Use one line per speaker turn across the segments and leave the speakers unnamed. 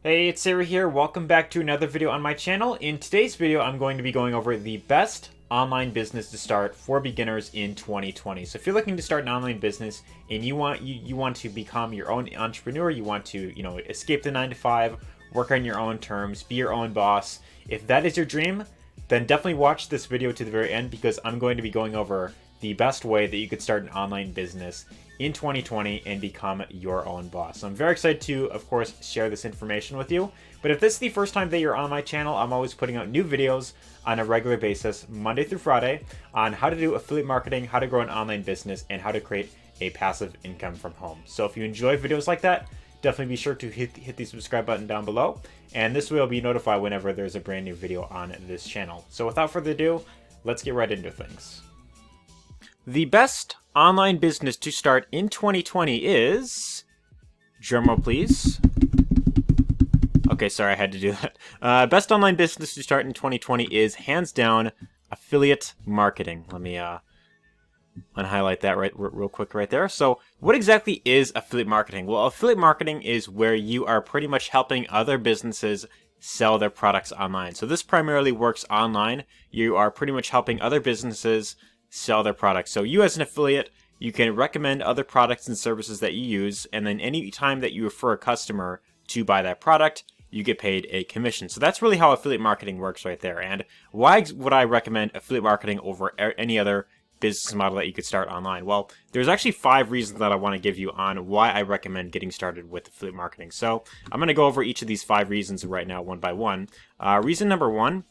Hey, it's Arie here. Welcome back to another video on my channel. In today's video, I'm going to be going over the best online business to start for beginners in 2020. So if you're looking to start an online business and you want to become your own entrepreneur, you want to, escape the 9 to 5, work on your own terms, be your own boss. If that is your dream, then definitely watch this video to the very end because I'm going to be going over the best way that you could start an online business in 2020 and become your own boss. So I'm very excited to, of course, share this information with you. But if this is the first time that you're on my channel, I'm always putting out new videos on a regular basis, Monday through Friday, on how to do affiliate marketing, how to grow an online business, and how to create a passive income from home. So if you enjoy videos like that, definitely be sure to hit the subscribe button down below, and this way you'll be notified whenever there's a brand new video on this channel. So without further ado, let's get right into things. The best online business to start in 2020 is... drumroll please. Okay, sorry, I had to do that. Best online business to start in 2020 is, hands down, affiliate marketing. Let me unhighlight that real quick right there. So what exactly is affiliate marketing? Well, affiliate marketing is where you are pretty much helping other businesses sell their products online. So this primarily works online. You are pretty much helping other businesses sell their products. So you as an affiliate, you can recommend other products and services that you use, and then any time that you refer a customer to buy that product, you get paid a commission. So that's really how affiliate marketing works right there. And why would I recommend affiliate marketing over any other business model that you could start online? Well, there's actually 5 reasons that I want to give you on why I recommend getting started with affiliate marketing. So I'm going to go over each of these 5 reasons right now, one by one. Reason number 1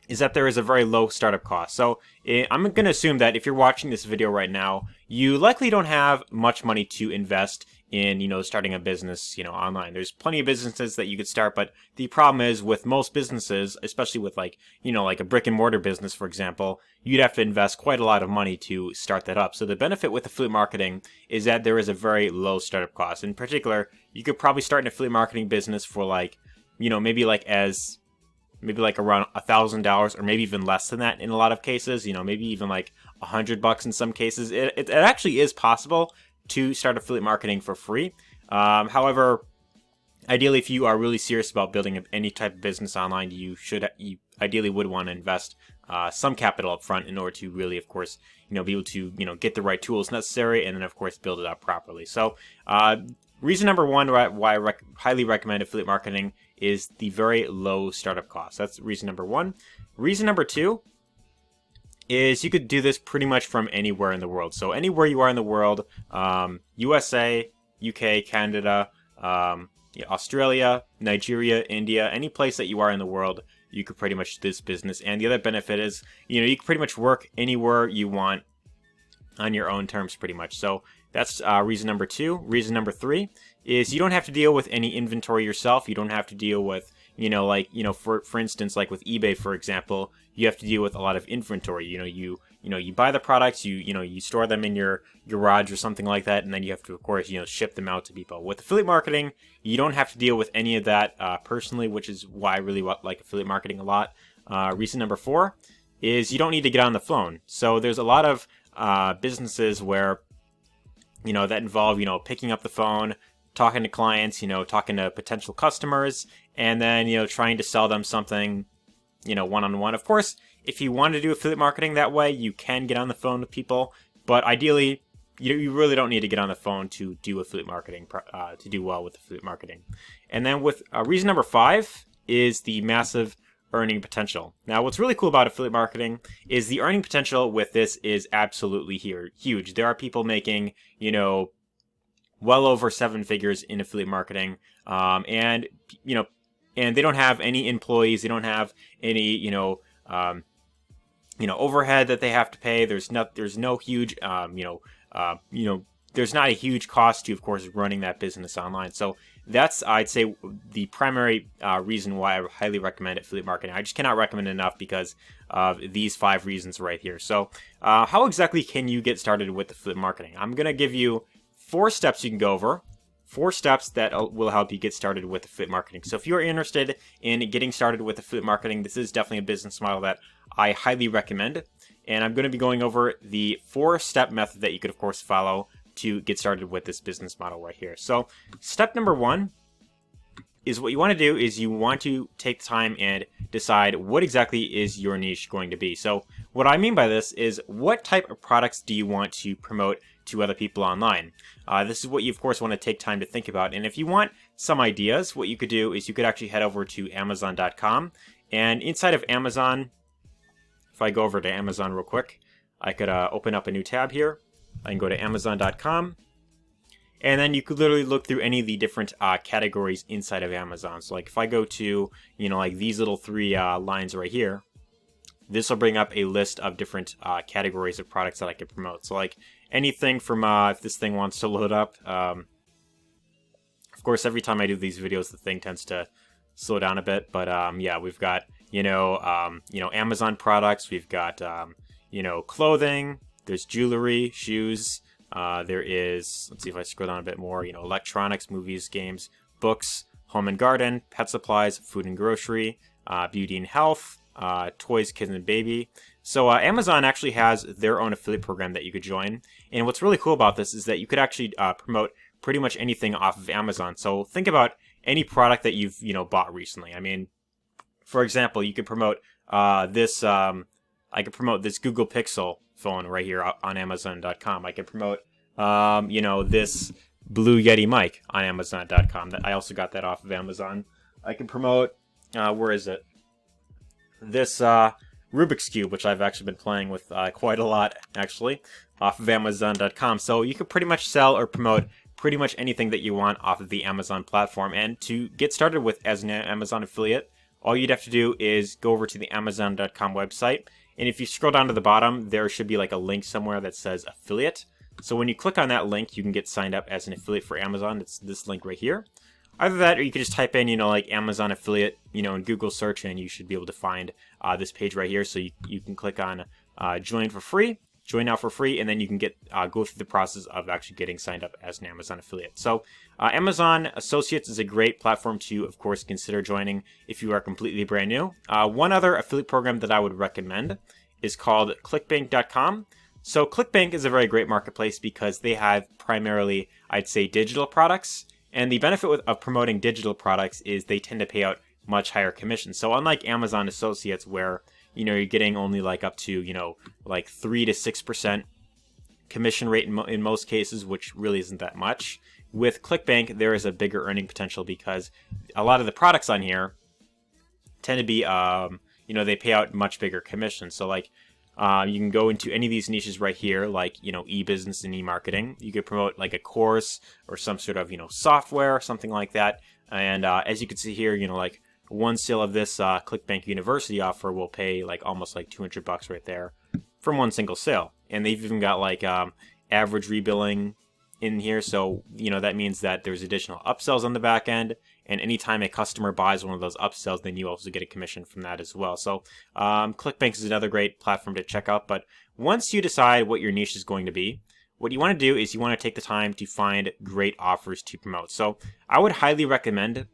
is that there is a very low startup cost. So I'm going to assume that if you're watching this video right now, you likely don't have much money to invest in, starting a business, online. There's plenty of businesses that you could start, but the problem is with most businesses, especially with like a brick and mortar business, for example, you'd have to invest quite a lot of money to start that up. So the benefit with affiliate marketing is that there is a very low startup cost. In particular, you could probably start an affiliate marketing business for maybe like around $1,000 or maybe even less than that in a lot of cases, maybe even like $100 in some cases. It actually is possible to start affiliate marketing for free. However, ideally, if you are really serious about building any type of business online, you ideally would want to invest some capital up front in order to really, of course, be able to, get the right tools necessary and then, of course, build it up properly. So, reason number 1 why I highly recommend affiliate marketing is the very low startup cost. That's reason number 1. Reason number 2 is you could do this pretty much from anywhere in the world. So anywhere you are in the world, USA, UK, Canada, Australia, Nigeria, India, any place that you are in the world, you could pretty much do this business. And the other benefit is, you can pretty much work anywhere you want on your own terms pretty much. So that's reason number 2. Reason number 3 is you don't have to deal with any inventory yourself. You don't have to deal with, for instance, like with eBay, for example, you have to deal with a lot of inventory. You buy the products, you store them in your garage or something like that, and then you have to, of course, ship them out to people. With affiliate marketing, you don't have to deal with any of that personally, which is why I really like affiliate marketing a lot. Reason number 4 is you don't need to get on the phone. So there's a lot of businesses where that involve picking up the phone, talking to clients, talking to potential customers, and then trying to sell them something one-on-one. Of course, if you want to do affiliate marketing that way, you can get on the phone with people, but ideally you really don't need to get on the phone to do affiliate marketing, to do well with affiliate marketing. And then with reason number 5 is the massive earning potential. Now, what's really cool about affiliate marketing is the earning potential with this is absolutely huge. There are people making, well over 7 figures in affiliate marketing, and they don't have any employees. They don't have any, overhead that they have to pay. There's no huge, there's not a huge cost to, of course, running that business online. So that's, I'd say, the primary reason why I highly recommend affiliate marketing. I just cannot recommend enough because of these 5 reasons right here. So how exactly can you get started with affiliate marketing? I'm going to give you 4 steps you can go over. 4 steps that will help you get started with affiliate marketing. So if you're interested in getting started with affiliate marketing, this is definitely a business model that I highly recommend. And I'm going to be going over the 4-step method that you could, of course, follow to get started with this business model right here. So step number 1 is what you want to do is you want to take the time and decide what exactly is your niche going to be. So what I mean by this is, what type of products do you want to promote to other people online? This is what you, of course, want to take time to think about. And if you want some ideas, what you could do is you could actually head over to Amazon.com. And inside of Amazon, if I go over to Amazon real quick, I could open up a new tab here. I can go to Amazon.com. And then you could literally look through any of the different categories inside of Amazon. So like if I go to, like these little three lines right here, this will bring up a list of different categories of products that I could promote. So like anything from, if this thing wants to load up, of course, every time I do these videos, the thing tends to slow down a bit. But yeah, we've got, Amazon products. We've got, clothing. There's jewelry, shoes. There is, let's see if I scroll down a bit more, electronics, movies, games, books, home and garden, pet supplies, food and grocery, beauty and health, toys, kids and baby. So Amazon actually has their own affiliate program that you could join. And what's really cool about this is that you could actually promote pretty much anything off of Amazon. So think about any product that you've, bought recently. I mean, for example, you could promote this, I could promote this Google Pixel phone right here on Amazon.com. I could promote, this Blue Yeti mic on Amazon.com. I also got that off of Amazon. I can promote, where is it? This Rubik's Cube, which I've actually been playing with quite a lot, actually, off of Amazon.com. So you could pretty much sell or promote pretty much anything that you want off of the Amazon platform. And to get started with as an Amazon affiliate, all you'd have to do is go over to the Amazon.com website. And if you scroll down to the bottom, there should be like a link somewhere that says affiliate. So when you click on that link, you can get signed up as an affiliate for Amazon. It's this link right here. Either that, or you can just type in, like Amazon affiliate, in Google search, and you should be able to find this page right here. So you can click on join for free, join now for free, and then you can get go through the process of actually getting signed up as an Amazon affiliate. So Amazon Associates is a great platform to, of course, consider joining if you are completely brand new. One other affiliate program that I would recommend is called clickbank.com. So ClickBank is a very great marketplace because they have primarily, I'd say, digital products. And the benefit of promoting digital products is they tend to pay out much higher commissions. So unlike Amazon Associates, where you're getting only like up to like 3 to 6% commission rate in most cases, which really isn't that much. With ClickBank, there is a bigger earning potential because a lot of the products on here tend to be they pay out much bigger commissions. So like you can go into any of these niches right here, like e-business and e-marketing. You could promote like a course or some sort of software, something like that. And as you can see here, like one sale of this ClickBank University offer will pay like almost like $200 right there from one single sale. And they've even got like average rebilling in here. So, that means that there's additional upsells on the back end. And anytime a customer buys one of those upsells, then you also get a commission from that as well. So ClickBank is another great platform to check out. But once you decide what your niche is going to be, what you want to do is you want to take the time to find great offers to promote. So I would highly recommend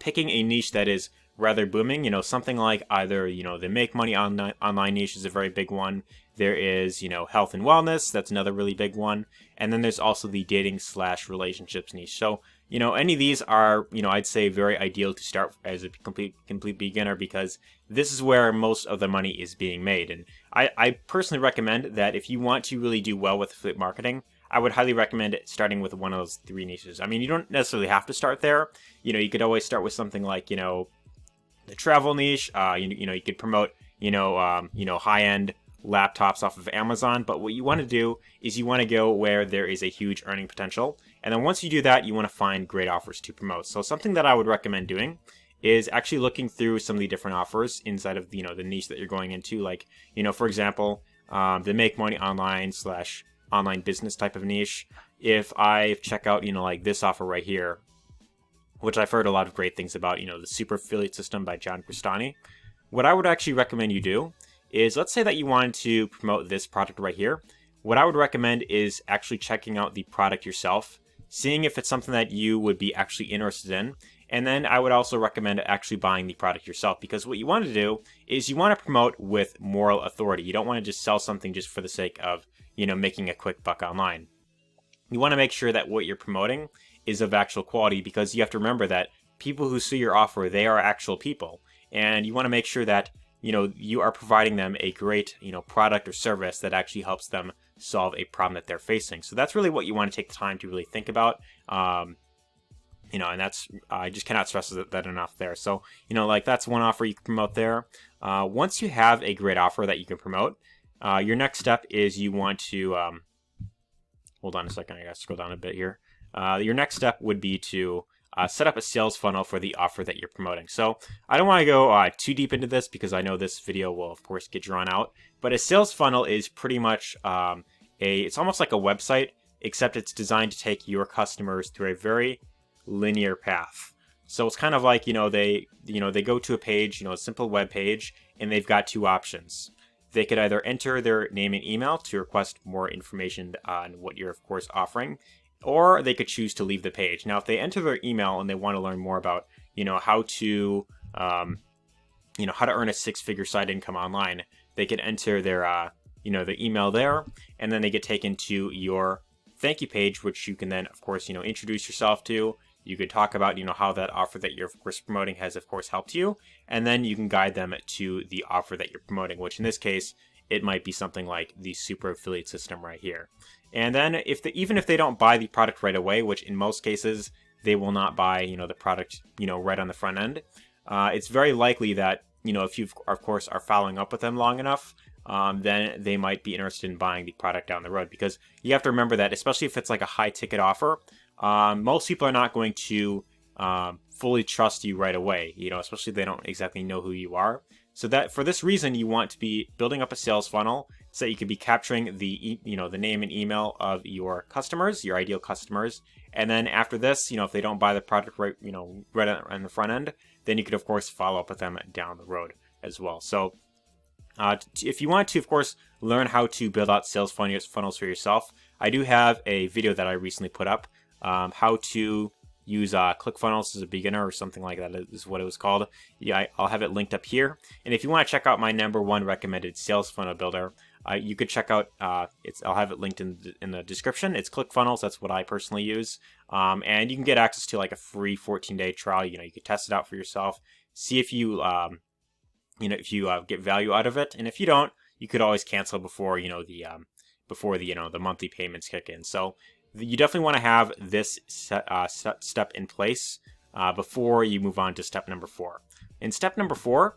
picking a niche that is rather booming, something like either, the make money online niche is a very big one. There is, health and wellness. That's another really big one. And then there's also the dating/relationships niche. So, any of these are, I'd say very ideal to start as a complete beginner because this is where most of the money is being made. And I personally recommend that if you want to really do well with affiliate marketing, I would highly recommend starting with one of those three niches. I mean, you don't necessarily have to start there. You could always start with something like, the travel niche. You could promote, high-end laptops off of Amazon. But what you want to do is you want to go where there is a huge earning potential. And then once you do that, you want to find great offers to promote. So something that I would recommend doing is actually looking through some of the different offers inside of, the niche that you're going into. Like, for example, the make money online/online business type of niche. If I check out, like this offer right here, which I've heard a lot of great things about, the super affiliate system by John Crestani. What I would actually recommend you do is, let's say that you wanted to promote this product right here. What I would recommend is actually checking out the product yourself, seeing if it's something that you would be actually interested in. And then I would also recommend actually buying the product yourself, because what you want to do is you want to promote with moral authority. You don't want to just sell something just for the sake of, making a quick buck online. You want to make sure that what you're promoting is of actual quality, because you have to remember that people who see your offer, they are actual people, and you want to make sure that you are providing them a great product or service that actually helps them solve a problem that they're facing. So that's really what you want to take the time to really think about. And that's, I just cannot stress that enough there. So, like that's one offer you can promote there. Once you have a great offer that you can promote, your next step is you want to, hold on a second, I gotta scroll down a bit here. Your next step would be to set up a sales funnel for the offer that you're promoting. So I don't want to go too deep into this because I know this video will of course get drawn out, but a sales funnel is pretty much it's almost like a website, except it's designed to take your customers through a very linear path. So it's kind of like, they go to a page, a simple web page, and they've got two options. They could either enter their name and email to request more information on what you're of course offering, or they could choose to leave the page. Now, if they enter their email and they want to learn more about, how to earn a six-figure side income online, they could enter their, their email there, and then they get taken to your thank you page, which you can then, of course, introduce yourself to. You could talk about, how that offer that you're, of course, promoting has, of course, helped you, and then you can guide them to the offer that you're promoting, which in this case, it might be something like the super affiliate system right here. And then even if they don't buy the product right away, which in most cases they will not buy, the product, right on the front end, it's very likely that, if you of course are following up with them long enough, then they might be interested in buying the product down the road. Because you have to remember that, especially if it's like a high ticket offer, most people are not going to fully trust you right away, especially if they don't exactly know who you are. So that for this reason, you want to be building up a sales funnel so that you can be capturing the name and email of your customers, your ideal customers. And then after this, if they don't buy the product right on the front end, then you could of course follow up with them down the road as well. So if you want to, of course, learn how to build out sales funnels for yourself, I do have a video that I recently put up, how to use ClickFunnels as a beginner or something like that is what it was called. Yeah, I'll have it linked up here. And if you want to check out my #1 recommended sales funnel builder, you could check out, I'll have it linked in the description. It's ClickFunnels. That's what I personally use. And you can get access to like a free 14-day trial. You could test it out for yourself, see if you, if you get value out of it. And if you don't, you could always cancel before, the monthly payments kick in. So you definitely want to have this step in place before you move on to step number 4. And step number 4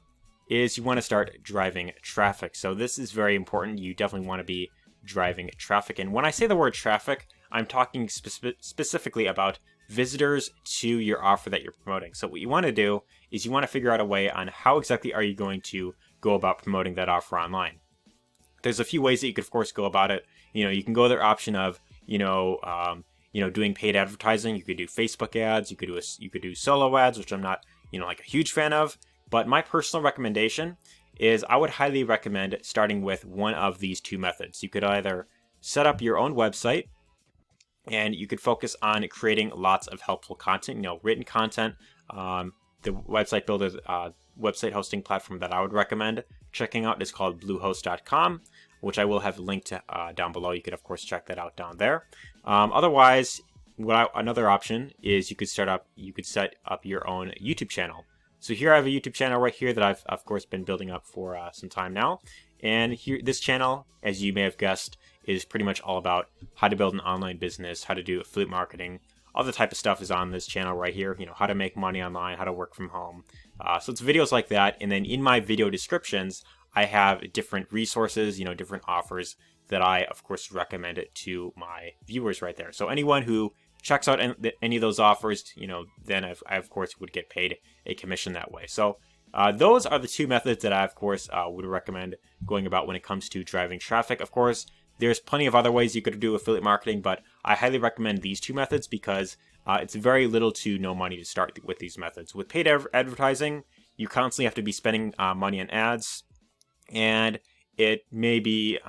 is you want to start driving traffic. So this is very important. You definitely want to be driving traffic. And when I say the word traffic, I'm talking specifically about visitors to your offer that you're promoting. So what you want to do is you want to figure out a way on how exactly are you going to go about promoting that offer online. There's a few ways that you could, of course, go about it. You can go their option of doing paid advertising. You could do Facebook ads. You could do solo ads, which I'm not, like a huge fan of. But my personal recommendation is I would highly recommend starting with one of these two methods. You could either set up your own website, and you could focus on creating lots of helpful content, written content. The website builder, website hosting platform that I would recommend checking out is called bluehost.com, which I will have linked down below. You could, of course, check that out down there. Otherwise, another option is you could set up your own YouTube channel. So here I have a YouTube channel right here that I've, of course, been building up for some time now. And here, this channel, as you may have guessed, is pretty much all about how to build an online business, how to do affiliate marketing. All the type of stuff is on this channel right here. How to make money online, how to work from home. So it's videos like that. And then in my video descriptions, I have different resources, different offers that I, of course, recommend it to my viewers right there. So anyone who checks out any of those offers, then I, of course, would get paid a commission that way. So those are the two methods that I, of course, would recommend going about when it comes to driving traffic. Of course, there's plenty of other ways you could do affiliate marketing, but I highly recommend these two methods because it's very little to no money to start with these methods. With paid advertising, you constantly have to be spending money on ads, and it may be,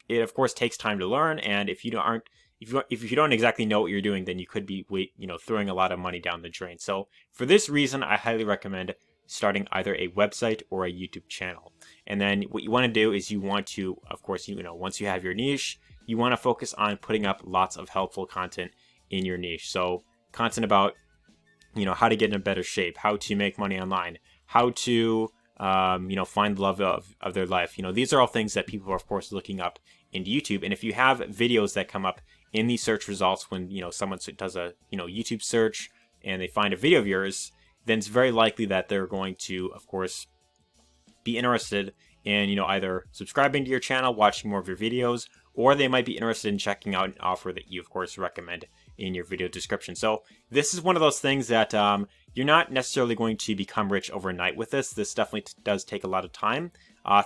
it of course takes time to learn. And if you don't exactly know what you're doing, then you could be throwing a lot of money down the drain. So for this reason, I highly recommend starting either a website or a YouTube channel. And then what you want to do is you want to, of course, once you have your niche, you want to focus on putting up lots of helpful content in your niche. So content about, you know, how to get in a better shape, how to make money online, how to, you know, find the love of their life. You know, these are all things that people are, of course, looking up into YouTube. And if you have videos that come up in these search results when, you know, someone does a, you know, YouTube search and they find a video of yours, then it's very likely that they're going to, of course, be interested in, you know, either subscribing to your channel, watching more of your videos, or they might be interested in checking out an offer that you, of course, recommend in your video description. So this is one of those things that you're not necessarily going to become rich overnight with this. This definitely does take a lot of time.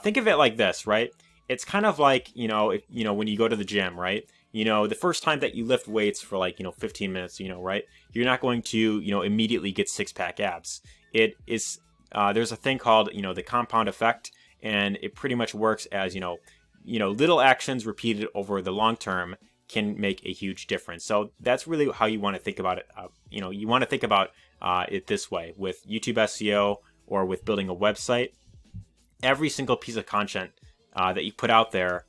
Think of it like this, right? It's kind of like, you know, when you go to the gym, right? You know, the first time that you lift weights for like, you know, 15 minutes, you know, right? You're not going to, you know, immediately get six-pack abs. It is, there's a thing called, you know, the compound effect, and it pretty much works as, you know, little actions repeated over the long term can make a huge difference. So that's really how you want to think about it. You know, you want to think about it this way with YouTube SEO or with building a website. Every single piece of content that you put out there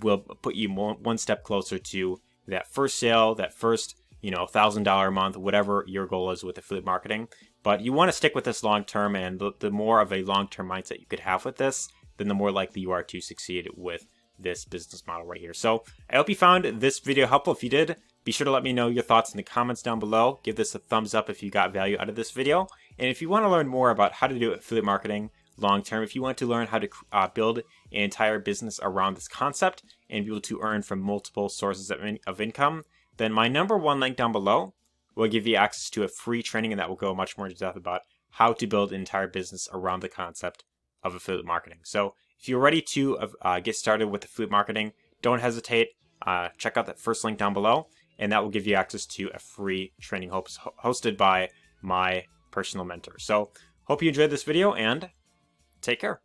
will put you one step closer to that first sale, that first, you know, $1,000 a month, whatever your goal is with affiliate marketing. But you want to stick with this long term, and the more of a long term mindset you could have with this, then the more likely you are to succeed with this business model right here. So I hope you found this video helpful. If you did, be sure to let me know your thoughts in the comments down below. Give this a thumbs up if you got value out of this video. And if you want to learn more about how to do affiliate marketing long term, if you want to learn how to build an entire business around this concept and be able to earn from multiple sources of income, then my #1 link down below will give you access to a free training, and that will go much more into depth about how to build an entire business around the concept of affiliate marketing. So if you're ready to get started with affiliate marketing, don't hesitate. Check out that first link down below, and that will give you access to a free training hosted by my personal mentor. So hope you enjoyed this video, and take care.